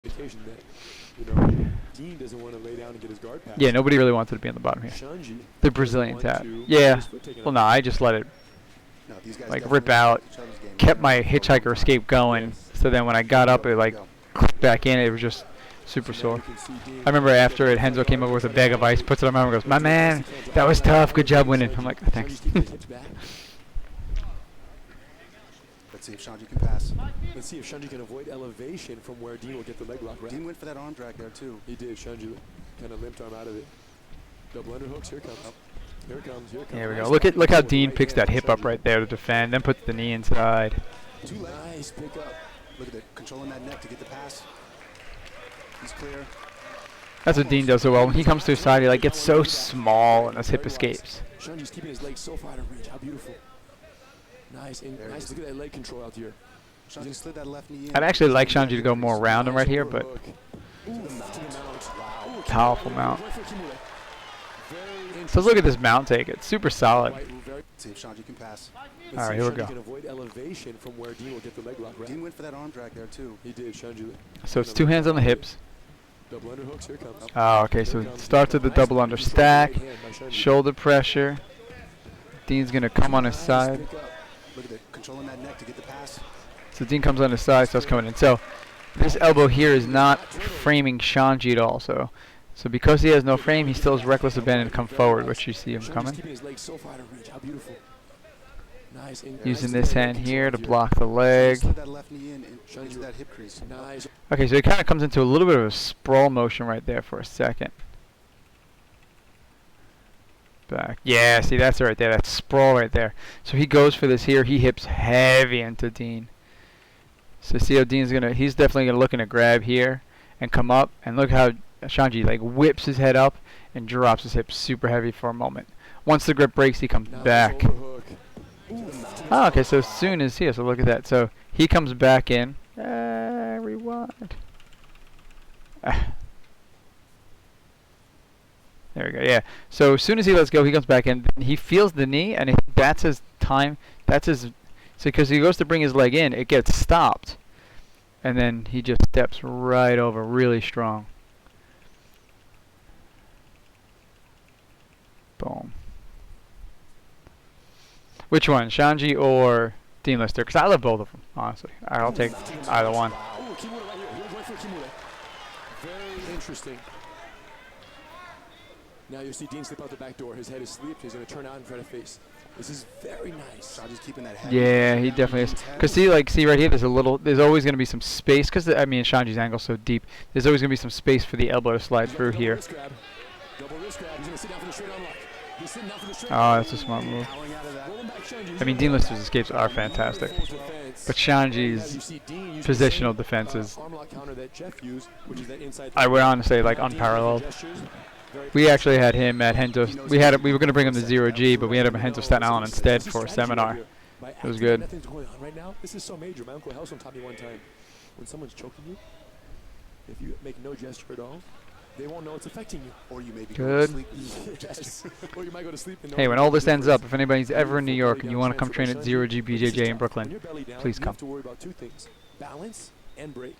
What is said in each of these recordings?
indication that, you know, Dean doesn't want to lay down and get his guard pass. Yeah, nobody really wanted to be on the bottom here. Xande The Brazilian tap. to Yeah. Well, no, I just let it like rip out, kept my hitchhiker escape going. So then when I got up, it like clicked back in. It was just super sore. I remember after it, Henzo came over with a bag of ice, puts it on my arm, and goes, "My man, that was tough. Good job winning." I'm like, "Thanks." Let's see if Xande can pass. Let's see if Xande can avoid elevation from where Dean will get the leg lock. Right? Dean went for that arm drag there too. He did. Xande kind of limped arm out of it. Double underhooks. Here it comes. Here it comes. Here it comes. Here we go. Look how Dean picks that hip up right there to defend, then puts the knee inside. Nice pick up. Look at it, controlling that neck to get the pass. He's clear. That's what Dean does so well. When he comes to his side, he like gets so small and his hip escapes. Xande's keeping his legs so far out of reach. How beautiful. Nice. And nice. Look at that leg control out here. Xande slid that left knee in. I'd actually like Xande to go more around him right here, but powerful mount. So look at this mount take. It's super solid. See if Xande can pass. All right, here we go. Can avoid elevation from where Dean will get the leg lock. Right? Dean went for that arm drag there too. He did. Xande. So it's two hands on the hips. Double underhooks. Here it comes. Oh, okay. So it starts with the double under stack, shoulder pressure. Dean's gonna come on his side. Look at it, controlling that neck to get the pass. So Dean comes on his side, starts coming in. So this elbow here is not framing Xande at all. So because he has no frame, he still has reckless abandon to come forward, which you see him coming. Using this hand here to block the leg. Okay, so he kind of comes into a little bit of a sprawl motion right there for a second. Back. Yeah, see, that's it right there. That's sprawl right there. So he goes for this here. He hips heavy into Dean. So see how Dean's he's definitely gonna looking to grab here and come up, and look how Xande like whips his head up and drops his hips super heavy for a moment. Once the grip breaks, he comes back. Oh, okay, so as soon as here, so look at that. So he comes back in. Rewind. There we go. Yeah. So as soon as he lets go, he comes back in. He feels the knee, and that's his time. That's his. So because he goes to bring his leg in, it gets stopped, and then he just steps right over, really strong. Boom. Which one, Xande or Dean Lister? Because I love both of them, honestly. I'll take either one. Very interesting. Now you see Dean slip out the back door. His head is asleep. He's going to turn out and try to face. This is very nice. Xande's keeping that head. Yeah, he definitely is. Because see right here, there's always going to be some space. Because I mean, Xande's angle's so deep. There's always going to be some space for the elbow to slide through here. Double wrist grab. He's going to sit down for the straight arm lock. Oh, that's a smart move. I mean, Dean Lister's escapes are fantastic, but Xande's positional defense is, I would honestly say, like unparalleled. We actually had him at Henzo. We were going to bring him to 0G, but we had him at Henzo Staten Island instead for a seminar. It was good. Right now, this is so major. My uncle Helson taught me one time, when someone's choking you, if you make no gesture at all, they won't know it's affecting you. Or you may be good. Going to sleep. Yes. Or you might go to sleep. And hey, when all this ends up, if anybody's ever in New York and you want to come train at 0G BJJ in Brooklyn, please come. You have to worry about two things: balance and break.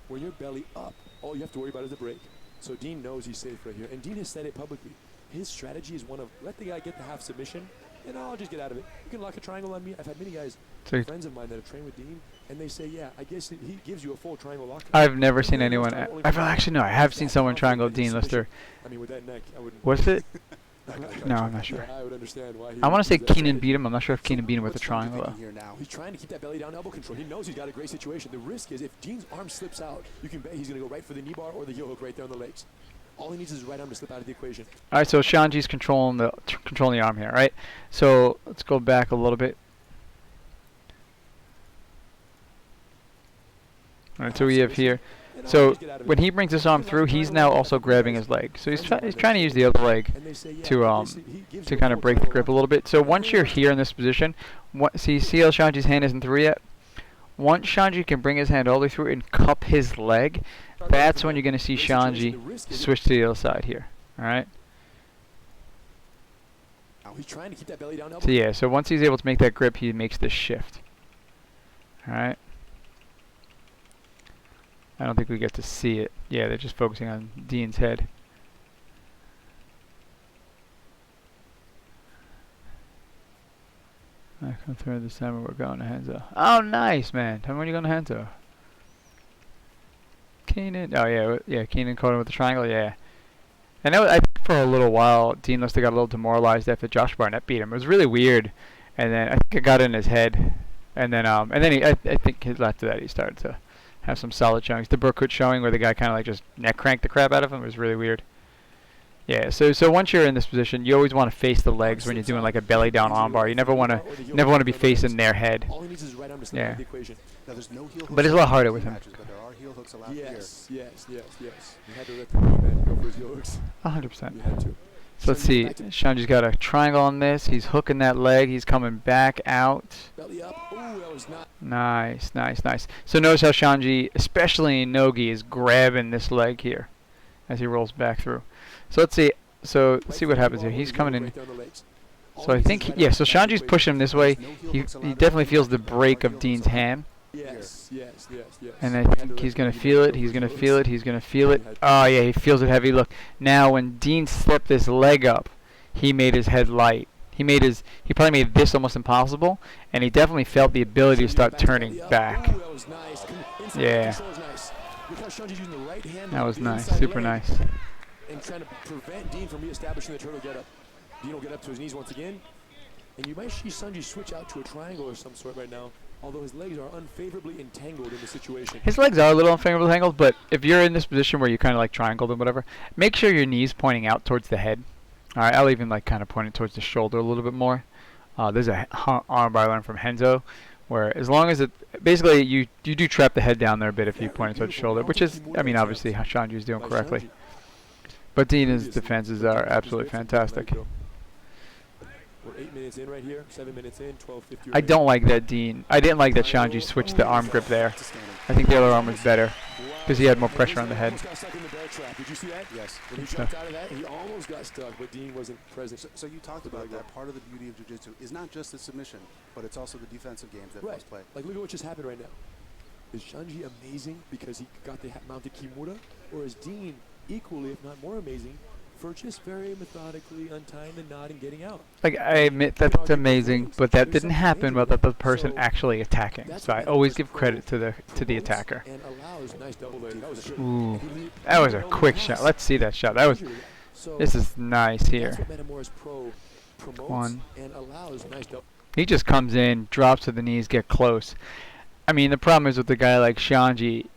When your belly up, all you have to worry about is the break. So Dean knows he's safe right here, and Dean has said it publicly. His strategy is one of let the guy get the half submission, and I'll just get out of it. You can lock a triangle on me. I've had many guys, friends of mine that have trained with Dean, and they say, yeah, I guess he gives you a full triangle lock. I've never seen anyone. Actually, no, I have seen someone triangle Dean Lister. I mean, with that neck, I wouldn't. Was it? No, I'm not sure. I would understand why. I want to say Keenan beat him. I'm not sure if Keenan beat him with a triangle though. He's trying to keep that belly down elbow control. He knows he's got a great situation. The risk is if Dean's arm slips out, you can bet he's going to go right for the knee bar or the heel hook right there on the legs. All he needs is his right arm to slip out of the equation. All right, so Xande's controlling the arm here, right? So let's go back a little bit. All right, so we have here. So when he brings this arm through, he's now also grabbing his leg. So he's trying to use the other leg to kind of break the grip a little bit. So once you're here in this position, see how Xande's hand isn't through yet? Once Xande can bring his hand all the way through and cup his leg, that's when you're going to see Xande switch to the other side here. All right? So yeah, so once he's able to make that grip, he makes this shift. All right? I don't think we get to see it. Yeah, they're just focusing on Dean's head. I come through December, we're going to Henzo. Oh, nice, man. When are you going to Henzo? Keenan. Oh, yeah, Keenan caught him with the triangle, yeah. And I think for a little while, Dean must have got a little demoralized after Josh Barnett beat him. It was really weird. And then I think it got in his head. And then I think after that he started to have some solid showings. The Brookwood showing where the guy kind of like just neck cranked the crap out of him was really weird. Yeah, so once you're in this position, you always want to face the legs when you're doing like a belly down armbar. You never want to be facing their head. Yeah. But it's a lot harder with him. Yes. You had to let the man go for his heel hooks. 100%. You had to. So let's see. Shanji's got a triangle on this. He's hooking that leg. He's coming back out. Belly up. Ooh, that was not. Nice. So notice how Shanji, especially in Nogi, is grabbing this leg here as he rolls back through. So let's see. So let's see what happens here. He's coming in. So I think, so Shanji's pushing him this way. He definitely feels the break of Dean's hand. Yes. And I think he's going to feel it. He's going to feel it. Oh, yeah, he feels it heavy. Look, now when Dean slipped this leg up, he made his head light. He probably made this almost impossible, and he definitely felt the ability to start turning back. Yeah. That was nice. Super nice. And trying to prevent Dean from reestablishing the turtle get up. Dean will get up to his knees once again. And you might see Sanji switch out to a triangle or some sort right now, although his legs are unfavorably entangled in the situation. His legs are a little unfavorably entangled, but if you're in this position where you kind of like triangled and whatever, make sure your knee's pointing out towards the head. All right, I'll even like kind of point it towards the shoulder a little bit more. There's a arm bar I learned from Henzo, where as long as it, basically you do trap the head down there a bit if you point it towards the shoulder, which is, I mean, obviously Shanji's doing correctly. But Dina's defenses are absolutely fantastic. We're 8 minutes in right here, 7 minutes in, 12:50. I don't like that I didn't like that Shanji switched the arm grip there. I think the other arm was better because he had more pressure on the head. Did you see that? Yes. When he jumped out of that, he almost got stuck, but Dean wasn't present. So you talked about that. Part of the beauty of jiu-jitsu is not just the submission, but it's also the defensive games that must play. Like, look at what just happened right now. Is Shanji amazing because he got the mounted Kimura, or is Dean equally, if not more amazing, for just very methodically untying the knot and getting out? Like, I admit that's amazing, but that didn't happen without the person actually attacking. So I always give credit to the attacker. Ooh, that was a quick shot. Let's see that shot. This is nice here. One. He just comes in, drops to the knees, get close. I mean, the problem is with a guy like Shanji,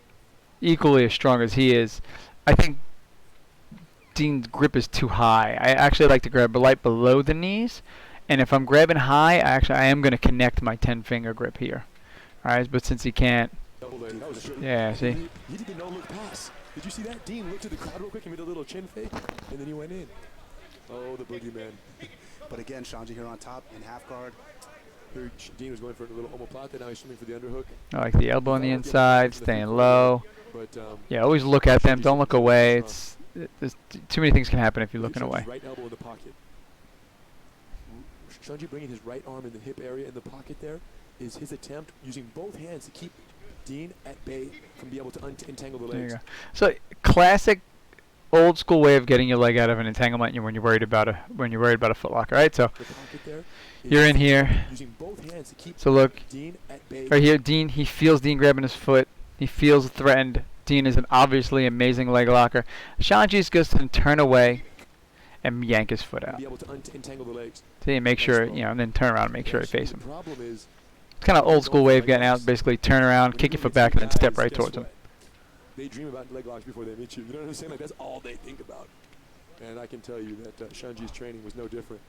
equally as strong as he is, I think Dean's grip is too high. I actually like to grab right below the knees, and if I'm grabbing high, I am going to connect my 10-finger grip here. All right, but since he can't, yeah, see? He did the no-look pass. Did you see that? Dean looked at the crowd real quick and made a little chin fake, and then he went in. Oh, the boogeyman. But again, Shanji here on top in half guard. Here, Dean was going for a little omoplata. Now he's swimming for the underhook. I like the elbow on the inside, staying low. But, yeah, always look at them. Don't look away. There's too many things can happen if you're looking away. Right elbow in the pocket. Shanji bringing his right arm in the hip area in the pocket there is his attempt using both hands to keep Dean at bay from being able to untangle the legs. There you go. So classic old school way of getting your leg out of an entanglement when you're worried about a footlocker, right? So you're in here. So look, right here, Dean. He feels Dean grabbing his foot. He feels threatened. Dean is an obviously amazing leg locker. Shanji's just going to turn away and yank his foot out. See, make sure, and then turn around and make sure I face him. It's kind of old school way of getting out. Basically, turn around, kick your foot back, and then step right towards him. They dream about leg locks before they meet you. You know what I'm saying? Like, that's all they think about. And I can tell you that Shanji's training was no different.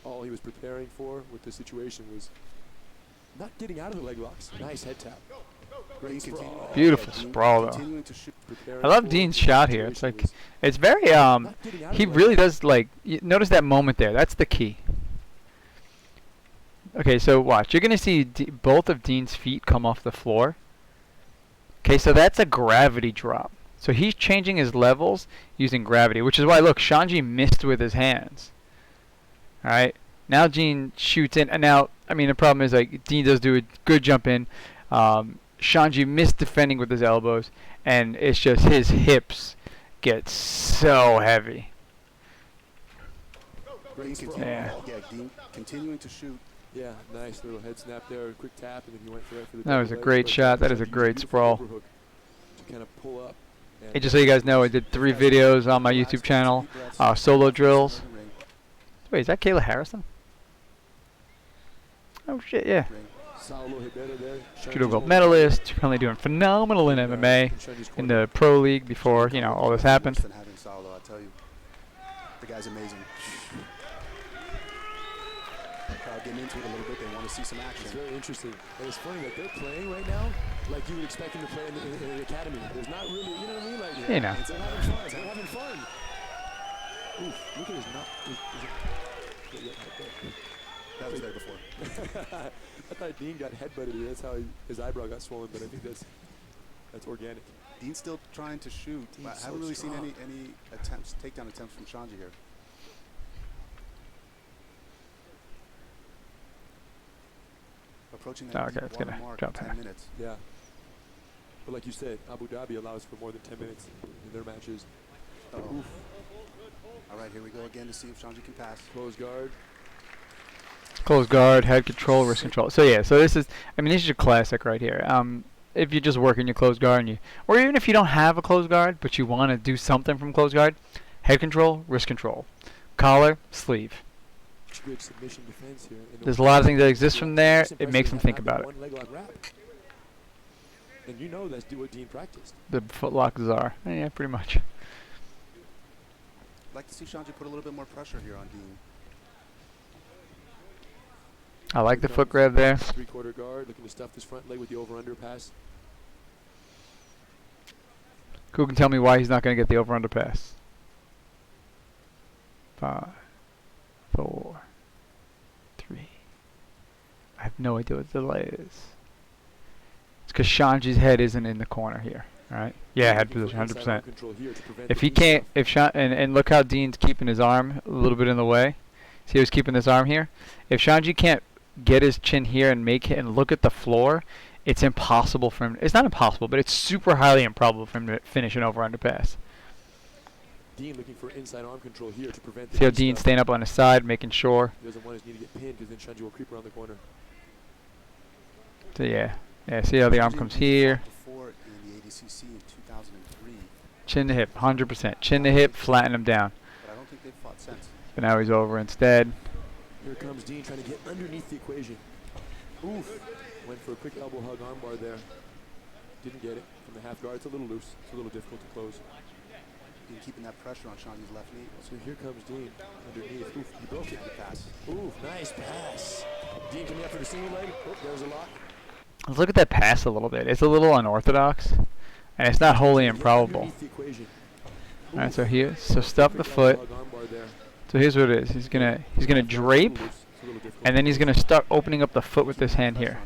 All he was preparing for with the situation was not getting out of the leg locks. Nice head tap. Great sprawl. Beautiful sprawl, though. I love Dean's shot here. It's like, it's very, he really does, like, notice that moment there. That's the key. Okay, so watch. You're going to see both of Dean's feet come off the floor. Okay, so that's a gravity drop. So he's changing his levels using gravity, which is why, look, Shanji missed with his hands. All right, now Dean shoots in. And now, I mean, the problem is, like, Dean does do a good jump in. Xande missed defending with his elbows, and it's just his hips get so heavy. Dean continuing to shoot. Yeah, nice little head snap there, quick tap, and then he went for the That was a double great leg, shot. but That is a Xande great used sprawl. overhook to kind of pull up. Hey, just so you guys know, I did 3 videos on my YouTube channel, solo drills. Wait, is that Kayla Harrison? Oh shit, yeah. Judo gold medalist, currently doing phenomenal in MMA, in the pro league before, you know, all this happened. The guy's amazing. Crowd getting into it a little bit. They want to see some action. It's very interesting. And it's funny that they're playing right now like you would expect them to play in the academy. There's not really, you know what I mean? Like, You know. they're having fun. They're having fun. Oof, look at his nut. That was there before. I thought Dean got headbutted. That's how his eyebrow got swollen, but I think that's organic. Dean's still trying to shoot. I haven't really seen any attempts, takedown attempts from Xande here. Approaching that Okay, it's deep gonna water mark jump in here. 10 minutes. Yeah. But like you said, Abu Dhabi allows for more than 10 minutes in their matches. Oof. All right, here we go again to see if Xande can pass. Close guard. Close guard, head control, wrist control. So yeah, so this is, I mean, this is your classic right here. If you're just working your close guard, or even if you don't have a close guard, but you want to do something from close guard, head control, wrist control, collar, sleeve. Good submission defense here. There's a lot of things that exist from there. It makes them think about it. One leg lock wrap. And you know that's what Dean practiced. The footlock czar. Yeah, pretty much. I'd like to see Xande put a little bit more pressure here on Dean. I like the foot grab there. 3/4 guard, looking to stuff this front leg with the over-under pass. Who can tell me why he's not going to get the over-under pass? 5, 4, 3. I have no idea what the delay is. It's because Xande's head isn't in the corner here. All right. Yeah, head position, 100%. If he can't, and look how Dean's keeping his arm a little bit in the way. See how he's keeping this arm here? If Xande can't get his chin here and make it and look at the floor, it's impossible for him. It's not impossible, but it's super highly improbable for him to finish an over-under pass. Dean looking for inside arm control here to prevent. See how Dean's staying up on his side, making sure. He doesn't want his knee to get pinned because then Xande will creep around the corner. So yeah, see how the arm comes here. Before in the ADCC in 2003. Chin to hip, 100%. Chin to hip, flatten him down. But I don't think they've fought since. But now he's over instead. Here comes Dean trying to get underneath the equation. Oof. Went for a quick elbow hug armbar there. Didn't get it from the half guard. It's a little loose. It's a little difficult to close. Dean keeping that pressure on Xande's left knee. So here comes Dean underneath. Oof, he broke it. The pass. Oof, nice pass. Dean coming up for the single leg. Oh, there's a lock. Let's look at that pass a little bit. It's a little unorthodox, and it's not wholly improbable. All right, so here, stuff the foot. So here's what it is. He's gonna drape, and then he's gonna start opening up the foot with this hand here.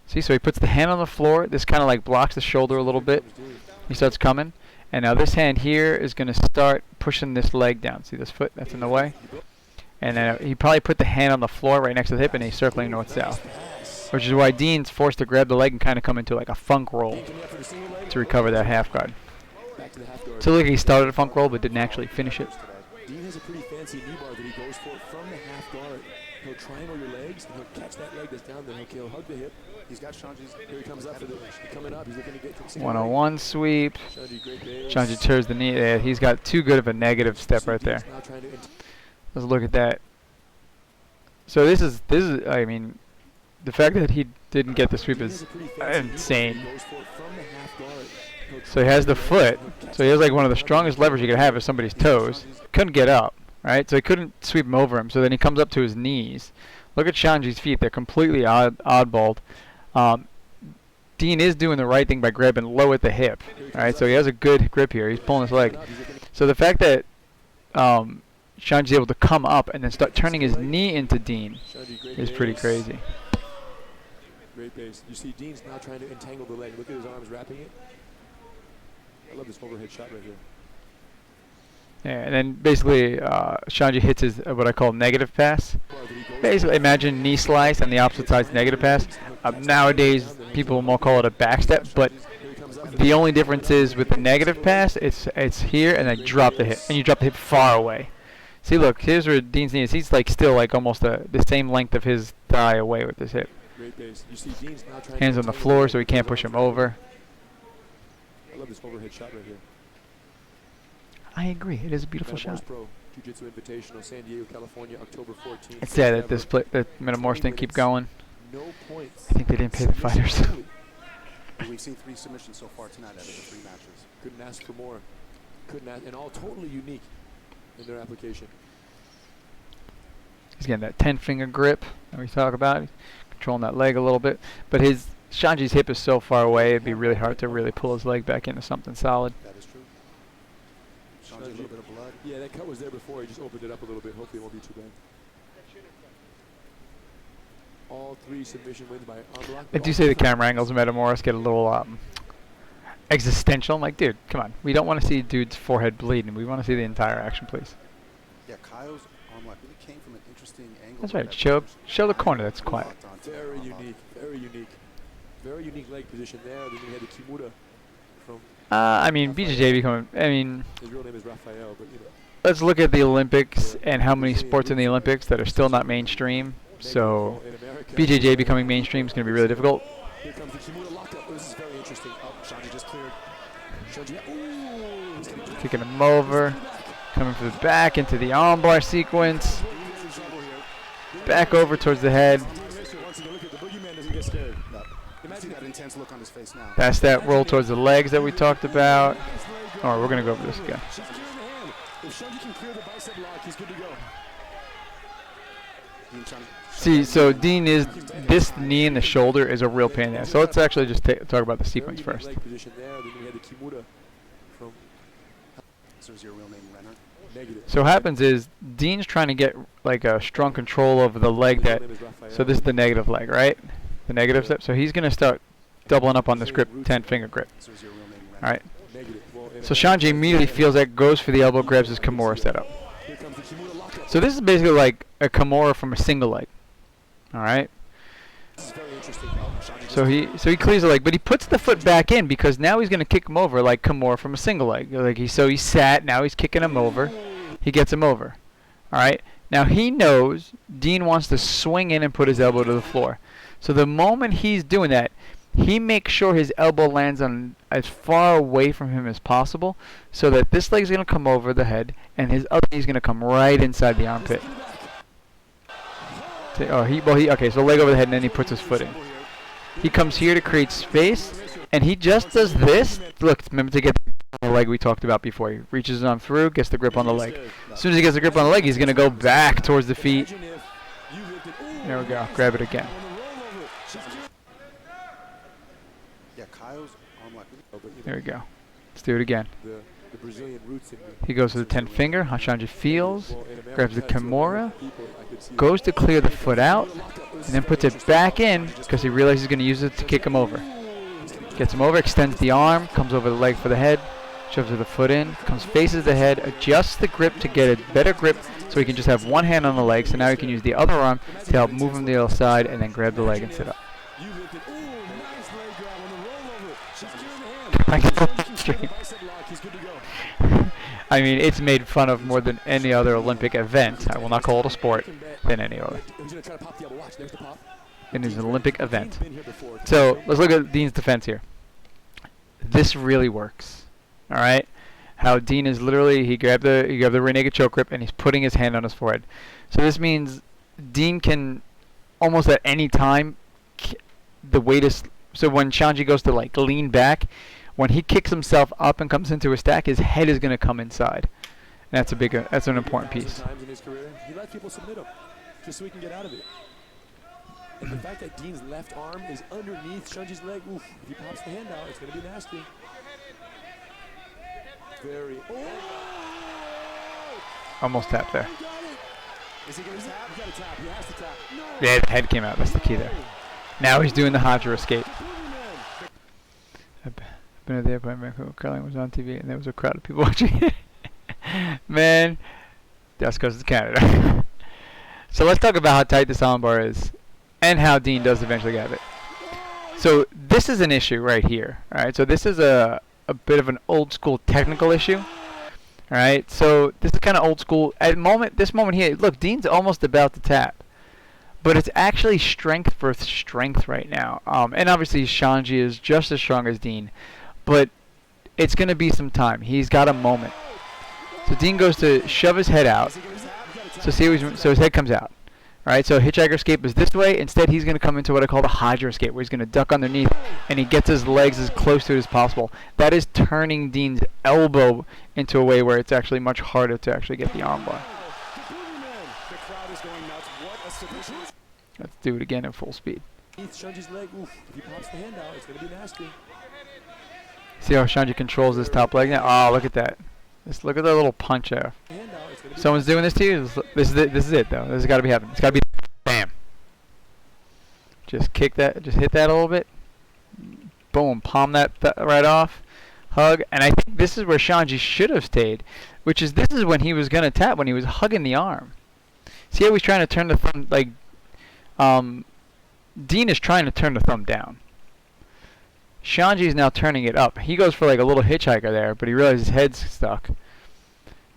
See, so he puts the hand on the floor. This kind of like blocks the shoulder a little bit. He starts coming, and now this hand here is gonna start pushing this leg down. See this foot? That's in the way. And then he probably put the hand on the floor right next to the hip, and he's circling north-south. Which is why Dean's forced to grab the leg and kind of come into like a funk roll to recover that half guard. So look, he started a funk roll but didn't actually finish it. Dean has a pretty fancy knee bar that he goes for from the half guard. He'll triangle your legs, and he'll catch that leg that's down there. He'll hug the hip. He's got Xande's. Here he comes up for the coming up. He's looking to get to the 101 sweep. Xande, Xande turns the knee there. He's got too good of a negative step right there. Let's look at that. So this is I mean, the fact that he didn't get the sweep is insane. So he has the foot. So he has like one of the strongest levers you could have is somebody's toes. Couldn't get up, right? So he couldn't sweep him over him. So then he comes up to his knees. Look at Xande's feet. They're completely oddballed. Dean is doing the right thing by grabbing low at the hip, right? So he has a good grip here. He's pulling his leg. So the fact that Xande's able to come up and then start turning his knee into Dean is pretty crazy. Great base. You see Dean's now trying to entangle the leg. Look at his arms wrapping it. I love this overhead shot right here. Yeah, and then basically Xande hits his what I call negative pass. basically imagine knee slice and the opposite side's negative pass. Nowadays, people will more call it a backstep, but the only difference is with the negative pass, it's here and I drop the hip, and you drop the hip far away. See, look, here's where Dean's knee is. He's like still like almost the same length of his thigh away with his hip. Hands on the floor so he can't push him over. I love this overhead shot right here. I agree. It is a beautiful shot. Pro Jiu-Jitsu Invitational, San Diego, California, October 14th. It's sad that this that Metamours didn't keep going. No points. I think they didn't pay the fighters. We've seen 3 submissions so far tonight out of the 3 matches. Couldn't ask for more. Couldn't ask, and all totally unique in their application. He's getting that 10-finger grip that we talk about. He's controlling that leg a little bit. But Xande's hip is so far away, it'd be really hard to really pull his leg back into something solid. That is true. Xande, a little bit of blood. Yeah, that cut was there before. He just opened it up a little bit. Hopefully it won't be too bad. All 3 submission wins by unblock. I do say the camera angles of Metamours get a little existential. I'm like, dude, come on. We don't want to see dude's forehead bleeding. We want to see the entire action, please. Yeah, Kaio's arm lock really came from an interesting angle. That's right. Show the corner. That's quiet. Very unique. Very unique. Very unique leg position there. Then we had the Kimura from. I mean, BJJ becoming. I mean, his real name is Rafael, but you know. Let's look at the Olympics and how many sports in the Olympics that are still not mainstream. So, BJJ becoming mainstream is going to be really difficult. Here comes the Kimura lockup. Oh, this is very interesting. Oh, Xande just cleared. Xande, kicking him over. Coming from the back into the armbar sequence. Back over towards the head. That intense look on his face now. That's that roll towards the legs that we talked about. All right, we're going to go over this again. If Xande can clear the bicep lock, he's good to go. See, so Dean is, this knee in the shoulder is a real pain in the ass. So let's actually just talk about the sequence first. Leg position there. Then we had the Kimura from. So is your real name Renner? Negative. So what happens is Dean's trying to get like a strong control over the leg that. So this is the negative leg, right? The negative step. So he's going to start doubling up on this grip, 10-finger grip. So is your real name All right. Negative. So Xande immediately feels that, goes for the elbow, grabs his Kimura setup. So this is basically like a Kimura from a single leg. All right. So he clears the leg, but he puts the foot back in because now he's going to kick him over like Kimura from a single leg. Like he sat, now he's kicking him over. He gets him over. All right. Now he knows Dean wants to swing in and put his elbow to the floor. So the moment he's doing that, he makes sure his elbow lands on as far away from him as possible so that this leg's going to come over the head and his other knee's going to come right inside the armpit. Okay, so leg over the head and then he puts his foot in. He comes here to create space and he just does this. Look, remember to get the leg we talked about before. He reaches on through, gets the grip on the leg. As soon as he gets the grip on the leg, he's going to go back towards the feet. There we go. Grab it again. Yeah, Kaio's arm lock. There we go. Let's do it again. The Brazilian roots in me. He goes to the 10-finger. Xande feels, grabs the Kimura, goes to clear the foot out, and then puts it back in because he realizes he's going to use it to kick him over. Gets him over, extends the arm, comes over the leg for the head, shoves the foot in, comes faces the head, adjusts the grip to get a better grip so he can just have one hand on the leg. So now he can use the other arm to help move him to the other side and then grab the leg and sit up. I mean, it's made fun of more than any other Olympic event. I will not call it a sport than any other. It is an Olympic event. So let's look at Dean's defense here. This really works. All right, how Dean is literally he grabbed the rear naked choke grip and he's putting his hand on his forehead. So this means Dean can almost at any time the weight is. So when Xande goes to like lean back, when he kicks himself up and comes into a stack, his head is going to come inside. And that's an important piece. Times in his career, he let people submit him just so he can get out of it. And the fact that Dean's left arm is underneath Xande's leg, oof, if he pops the hand out, it's going to be nasty. Very. Oh! Almost tapped there. Is he going to tap? He got to tap. He has to tap. No. Yeah, the head came out. That's the key there. Now he's doing the Hydra escape. I've been at the airport in Vancouver. Curling was on TV, and there was a crowd of people watching it. Man, that's because it's Canada. So let's talk about how tight this armbar is and how Dean does eventually get it. So this is an issue right here. Alright, so this is a bit of an old school technical issue. Alright, so this is kind of old school. At this moment here, look, Dean's almost about to tap. But it's actually strength versus strength right now. And obviously Xande is just as strong as Dean. But it's going to be some time. He's got a moment. So Dean goes to shove his head out. So his head comes out. Alright, so hitchhiker escape is this way. Instead, he's going to come into what I call the Hydra escape, where he's going to duck underneath, and he gets his legs as close to it as possible. That is turning Dean's elbow into a way where it's actually much harder to actually get the armbar. Let's do it again at full speed. Xande's leg, oof, if he pops the hand out, it's going to be nasty. See how Xande controls his top leg now? Oh, look at that. Just look at that little punch there. Someone's doing this to you? This is it, though. This has got to be happening. It's got to be bam. Just kick that. Just hit that a little bit. Boom. Palm that right off. Hug. And I think this is where Xande should have stayed, which is this is when he was going to tap, when he was hugging the arm. See how he's trying to turn the thumb, like, Dean is trying to turn the thumb down. Xande is now turning it up. He goes for like a little hitchhiker there, but he realizes his head's stuck.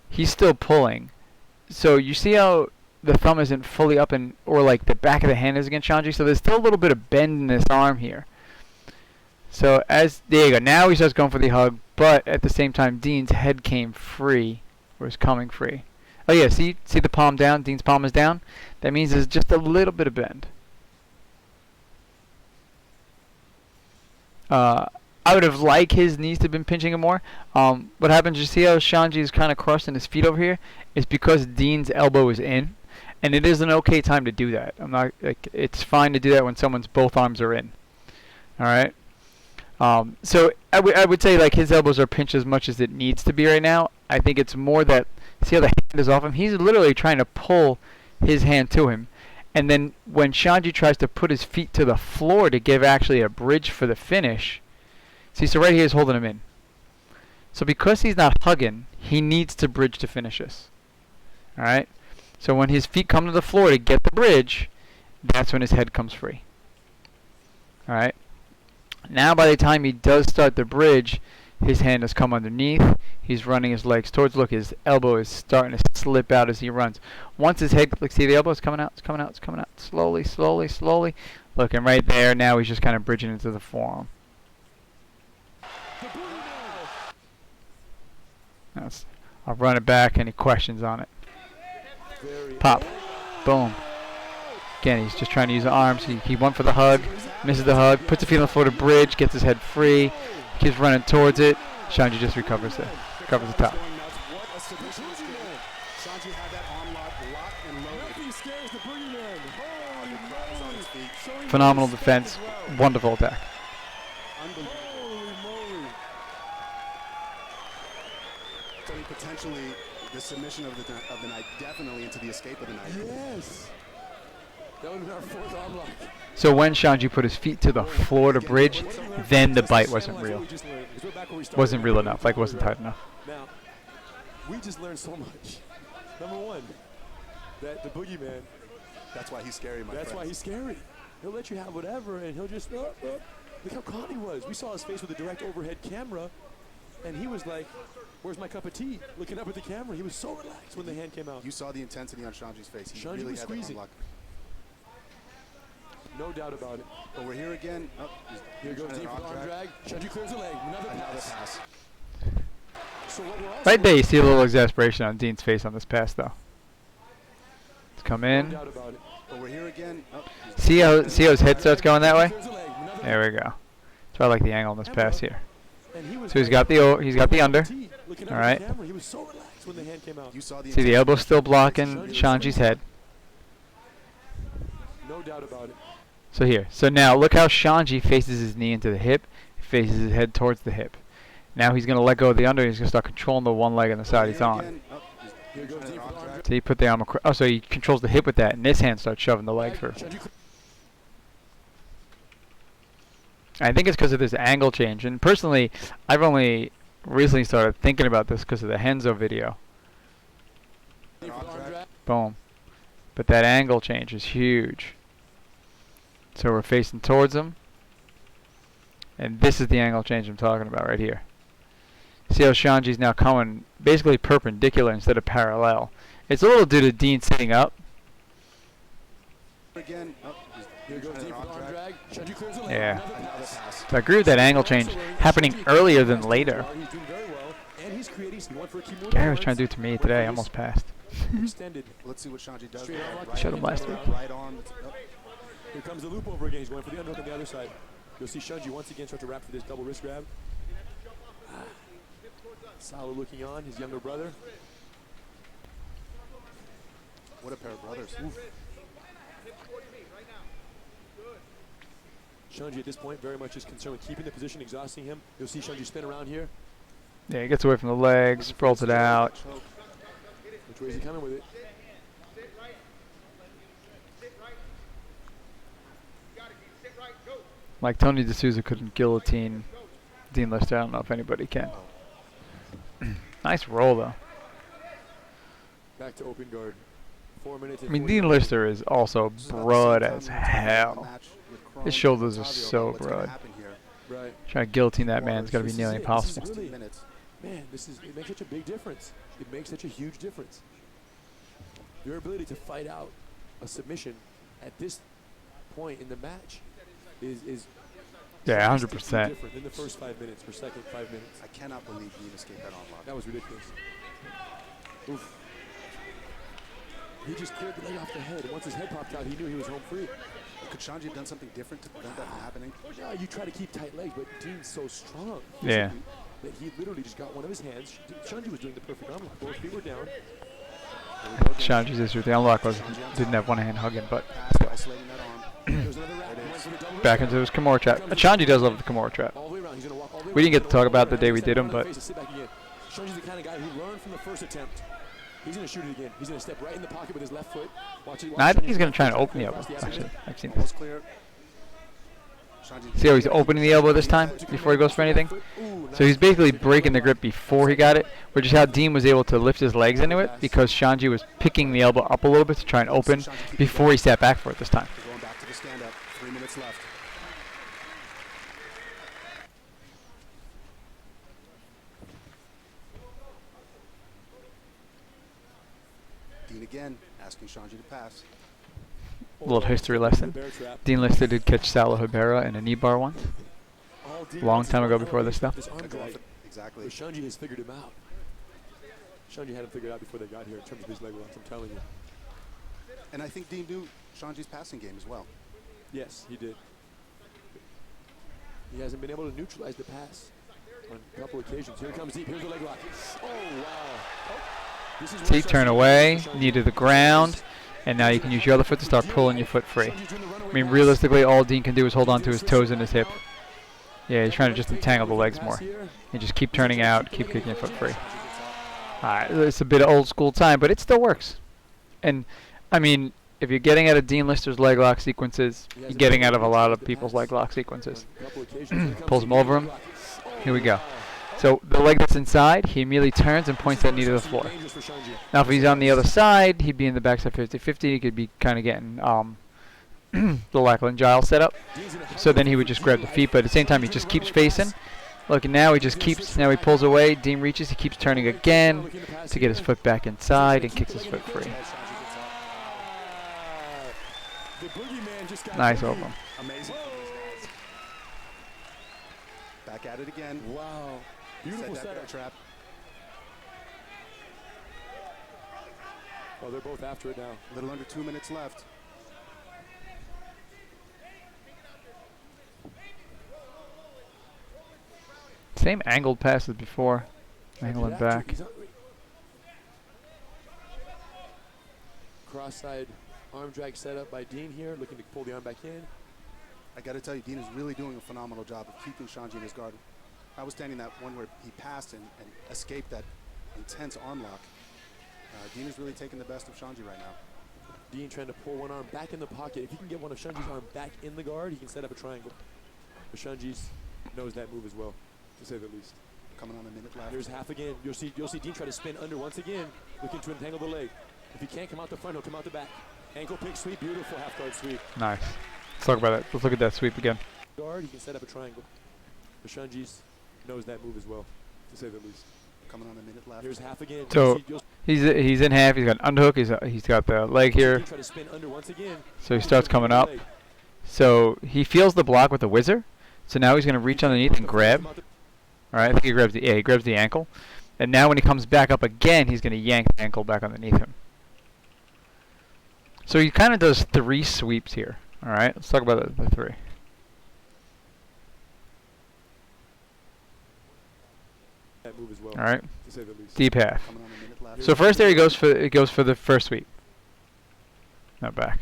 He's still pulling. So you see how the thumb isn't fully up or like the back of the hand is against Xande? So there's still a little bit of bend in this arm here. So there you go. Now he starts going for the hug, but at the same time Dean's head came free, or is coming free. Oh yeah, see the palm down? Dean's palm is down. That means there's just a little bit of bend. I would have liked his knees to have been pinching him more. What happens, you see how Xande is kind of crossing his feet over here? It's because Dean's elbow is in, and it is an okay time to do that. It's fine to do that when someone's both arms are in. All right. So I would say like his elbows are pinched as much as it needs to be right now. I think it's more that, see how the hand is off him? He's literally trying to pull his hand to him. And then when Xande tries to put his feet to the floor to give actually a bridge for the finish, see, so right here is holding him in. So because he's not hugging, he needs to bridge to finish this. Alright? So when his feet come to the floor to get the bridge, that's when his head comes free. Alright? Now by the time he does start the bridge, his hand has come underneath. He's running his legs towards. Look, his elbow is starting to slip out as he runs. Once his head, look, see the elbow is coming out. It's coming out. It's coming out. Slowly, slowly, slowly. Look, and right there, now he's just kind of bridging into the forearm. I'll run it back. Any questions on it? Pop. Boom. Again, he's just trying to use the arms. He went for the hug. Misses the hug. Puts the feet on the floor to bridge. Gets his head free. Keeps running towards it. Xande just recovers it. Recovers the top. Phenomenal defense. Wonderful attack. Potentially the submission of the night, definitely into the escape of the night. Yes. That would have been our fourth arm lock. So when Xande put his feet to the floor to bridge, then the bite wasn't real. Wasn't real enough, like it wasn't tight enough. Now, we just learned so much. Number one, that the boogeyman, That's why he's scary, my friend. that's why he's scary. He'll let you have whatever, and he'll just, look how calm he was. We saw his face with a direct overhead camera, and he was like, where's my cup of tea? Looking up at the camera. He was so relaxed when the hand came out. You saw the intensity on Xande's face. He Xande really was had that squeezing. unlock. No doubt about it. But we're here again. Oh, Here goes deep arm drag. Xande clears the leg. Another pass. So what we're also Right there, you see a little exasperation on Dean's face on this pass, though. Let's come no in. doubt about it. But we're here again. Oh, See how his head starts going that way? Clears the leg. Another There we go. So I like the angle on this pass here. And he was So he's got the under. Looking All up right. at the camera. He was so relaxed when the hand came out. you saw the See the elbow still blocking Xande's head. No doubt about it. So here. So now look how Xande faces his knee into the hip. He faces his head towards the hip. Now he's going to let go of the under. He's going to start controlling the one leg on the side he's on. Here goes deep arm drag. So he put the arm across. Oh, so he controls the hip with that, and this hand starts shoving the leg through. I think it's because of this angle change. And personally, I've only recently started thinking about this because of the Henzo video. Deep arm drag. Boom. But that angle change is huge. So we're facing towards him. And this is the angle change I'm talking about right here. See how Xande's now coming basically perpendicular instead of parallel. It's a little due to Dean sitting up. Again, Here goes deep with the arm drag. Xande clears the lane. Yeah. Another pass. So I agree with that angle change happening earlier than later. He's doing very well, and he's creating some one for a keyboard. Gary was trying to do it to me today. I almost passed. Extended. let's see what Xande does. Straight arm lock. Right Showed him arm, last week. Right arm. Here comes the loop over again. He's going for the underhook on the other side. You'll see Xande once again start to wrap for this double wrist grab. Salo looking on, his younger brother. What a pair of brothers. Xande at this point very much is concerned with keeping the position, exhausting him. You'll see Xande spin around here. Yeah, he gets away from the legs, sprawls it out. Which way is he coming with it? Like Tony D'Souza couldn't guillotine Dean Lister. I don't know if anybody can. Nice roll though. Back to open guard. 4 minutes. I mean, Dean Lister is also broad as hell. His shoulders are so broad. Right. Trying to guillotine that man's got to be nearly impossible. Really, man, it makes such a big difference. It makes such a huge difference. Your ability to fight out a submission at this point in the match is Yeah, 100%. different than the first 5 minutes, or second 5 minutes. I cannot believe Dean escaped that unlock. That was ridiculous. Oof. He just cleared the leg off the head. Once his head popped out, he knew he was home free. Could Xande have done something different to prevent that from happening? Yeah, you try to keep tight legs, but Dean's so strong. Yeah. That he literally just got one of his hands. Xande was doing the perfect unlock. Both feet were down. Xande's issue with the unlock was didn't have one hand hugging, but Pass, isolating that arm. There's another wrap. He went for the double back wrist into his Kimura trap. Xande does love the Kimura trap. all the way around. He's gonna walk all the way We didn't around. get to talk about the day we Step did him, right on the but face and sit back again. Xande's the kind of guy who learned from the first attempt. He's going to shoot it again. He's going to step right in the pocket with his left foot. Watch it. no, I think he's going to try and open the elbow, actually. I've seen this. Almost clear. Xande See how he's opening the elbow this time before he goes for anything? So he's basically breaking the grip before he got it, which is how Dean was able to lift his legs into it, because Xande was picking the elbow up a little bit to try and open before he sat back for it this time. We're going back to the stand-up. 3 minutes left. Dean again, asking Xande to pass. A little history lesson. Dean Lister did catch Salo Ribeiro in a knee bar once. Long time ago before this stuff. This arm drag. Exactly. But Xande has figured him out. Xande had him figured out before they got here in terms of his leg locks, I'm telling you. And I think Dean knew Xande's passing game as well. Yes, he did. He hasn't been able to neutralize the pass on a couple occasions. Here comes deep. Here's the leg lock. Oh, wow. Oh. This is where See, turn Xande- away, Xande- knee to the ground, and now you can use your other foot to start pulling your foot free. I mean, realistically, all Dean can do is hold on to his toes and his hip. Yeah, he's trying to just entangle the legs more. And just keep turning out, keep kicking your foot free. Alright, it's a bit of old school time, but it still works. And, I mean, if you're getting out of Dean Lister's leg lock sequences, you're getting out of a lot of people's leg lock sequences. Pulls him over him. Here we go. So the leg that's inside, he immediately turns and points that knee to the floor. Now if he's on the other side, he'd be in the backside 50-50. He could be kind of getting the Lackland Giles setup. So then he would just grab the feet, but at the same time he just keeps facing. Look, and now he just keeps, now he pulls away, Dean reaches, he keeps turning again to get his foot back inside and kicks his foot free. Nice over him. Amazing. Back at it again. Wow. Beautiful Set that setup. trap. Oh, they're both after it now. A little under 2 minutes left. Same angled passes before. Angling back. Cross-side arm drag setup by Dean here, looking to pull the arm back in. I got to tell you, Dean is really doing a phenomenal job of keeping Xande in his guard. I was standing that one where he passed and escaped that intense arm lock. Dean is really taking the best of Xande right now. Dean trying to pull one arm back in the pocket. If he can get one of Xande's arm back in the guard, he can set up a triangle. But Xande's knows that move as well, to say the least. Coming on a minute left. Here's half again. You'll see Dean try to spin under once again, looking to entangle the leg. If he can't come out the front, he'll come out the back. Ankle pick sweep, beautiful half guard sweep. Nice. Let's talk about that. Let's look at that sweep again. Guard, he can set up a triangle. But Xande knows that move as well, to say the least. Coming on a minute left. Here's half again. So he's in half. He's got an underhook. He's got the leg here. Try to spin under once again. So he starts coming up. So he feels the block with the whizzer. So now he's going to reach underneath and grab. All right, I think he grabs he grabs the ankle. And now when he comes back up again, he's going to yank the ankle back underneath him. So he kind of does 3 sweeps here. All right, let's talk about the 3. That move as well, all right, to say the least. deep half. Coming on a minute left. So first there he goes for the first sweep. Not back.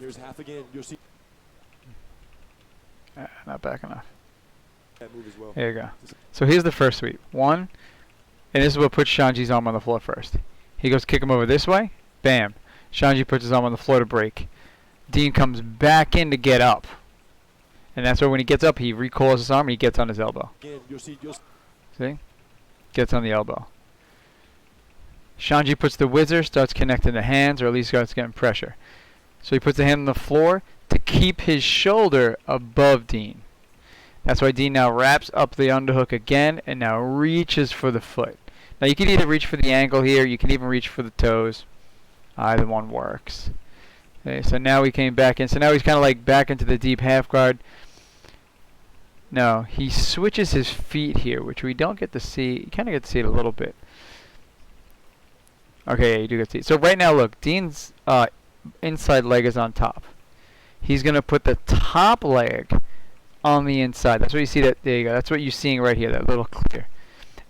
Here's half again. You'll see Not back enough. that move as well. There you go. So here's the first sweep. 1, and this is what puts Xande's arm on the floor first. He goes kick him over this way. Bam. Xande puts his arm on the floor to break. Dean comes back in to get up. And that's where when he gets up, he recoils his arm and he gets on his elbow. Again, you'll see. See? Gets on the elbow. Xande puts the whizzer, starts connecting the hands, or at least starts getting pressure. So he puts the hand on the floor to keep his shoulder above Dean. That's why Dean now wraps up the underhook again and now reaches for the foot. Now you can either reach for the ankle here, you can even reach for the toes. Either one works. Okay, so now he came back in. So now he's kind of like back into the deep half guard. No, he switches his feet here, which we don't get to see. You kind of get to see it a little bit. Okay, yeah, you do get to see it. So right now, look, Dean's inside leg is on top. He's going to put the top leg on the inside. That's what you see. There you go. That's what you're seeing right here, that little clear.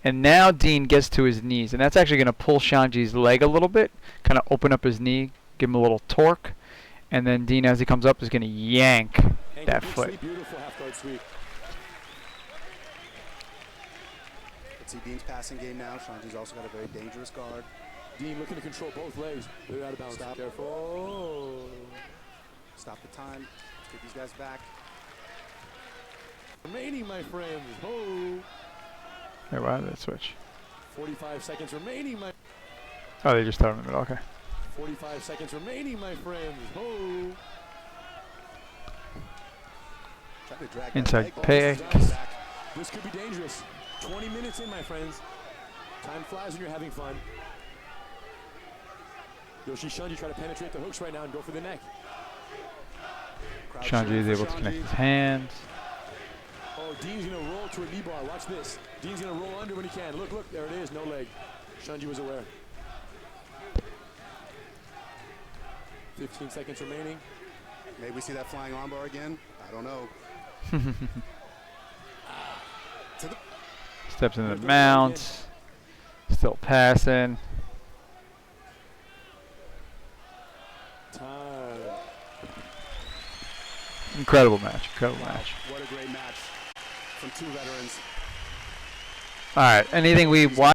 And now Dean gets to his knees, and that's actually going to pull Xande's leg a little bit, kind of open up his knee, give him a little torque, and then Dean, as he comes up, is going to yank that foot. Sweep, beautiful half guard sweep. Let's see Dean's passing game now. Xande's also got a very dangerous guard. Dean looking to control both legs. They're out of bounds. Stop. Careful. Stop the time. Let's get these guys back. Remaining, my friends. Oh. Hey, why did that switch? 45 seconds remaining, my. Oh, they just started in the middle. Okay. 45 seconds remaining, my friends. Oh. Trying to drag Inside that peg. This could be dangerous. 20 minutes in, my friends. Time flies when you're having fun. You'll see Xande try to penetrate the hooks right now and go for the neck. Xande is able to connect his hands. Oh, Dean's going to roll to a knee bar. Watch this. Dean's going to roll under when he can. Look, look. There it is. No leg. Xande was aware. 15 seconds remaining. Maybe we see that flying armbar again. I don't know. Steps into the mount. Still passing. Time. Incredible match. Incredible match. What a great match from 2 veterans. All right. Anything we watched?